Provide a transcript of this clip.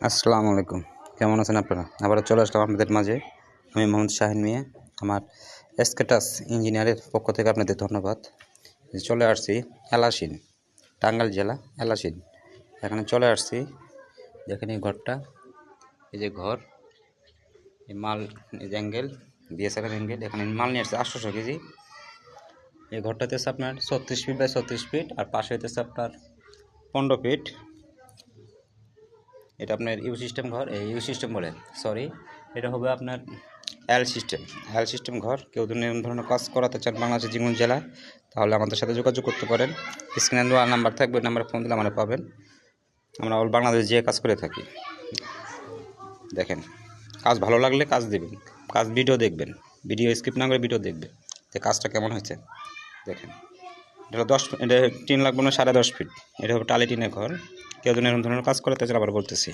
আসসালামু আলাইকুম। কেমন আছেন আপনারা? আবারও চলে আসলাম আপনাদের মাঝে। আমি মোহাম্মদ শাহিন মিয়া। আমার এসকেটাস ইঞ্জিনিয়ারের পক্ষ থেকে আপনাদের ধন্যবাদ। চলে আসছি এলাসিন, টাঙ্গাইল জেলা এলাসিন। এখানে চলে আসছি। দেখেন এই ঘরটা, এই যে ঘর, এই মাল, এই যে অ্যাঙ্গেল, বিএসএফের অ্যাঙ্গেল। এখানে মাল নিয়ে আসছে 800 কেজি। এই ঘরটাতে আছে আপনার 36 ফিট বাই 36 ফিট, আর পাশে হইতেছে আপনার 15 ফিট। এটা আপনার ইউ সিস্টেম ঘর, এই ইউ সিস্টেম বলে, সরি, এটা হবে আপনার এল সিস্টেম ঘর। কেউ যদি এরকম ধরনের কাজ করাতে চান বাংলাদেশের যে কোনো জেলায়, তাহলে আমাদের সাথে যোগাযোগ করতে পারেন। স্ক্রিনে দেওয়া নাম্বার থাকবে, ওই নাম্বারে ফোন দিলে আমরা পাবেন। আমরা অল বাংলাদেশ যে কাজ করে থাকি। দেখেন, কাজ ভালো লাগলে কাজ দেবেন, কাজ ভিডিও দেখবেন, ভিডিও স্কিপ না করে ভিডিও দেখবেন যে কাজটা কেমন হয়েছে। দেখেন, এটা 10 টিন লাগবে না, 10.5 ফিট। এটা হবে টালি টিনের ঘর। কেউ যদি এরকম ধরনের কাজ করাতে চান আবার বলতেছি।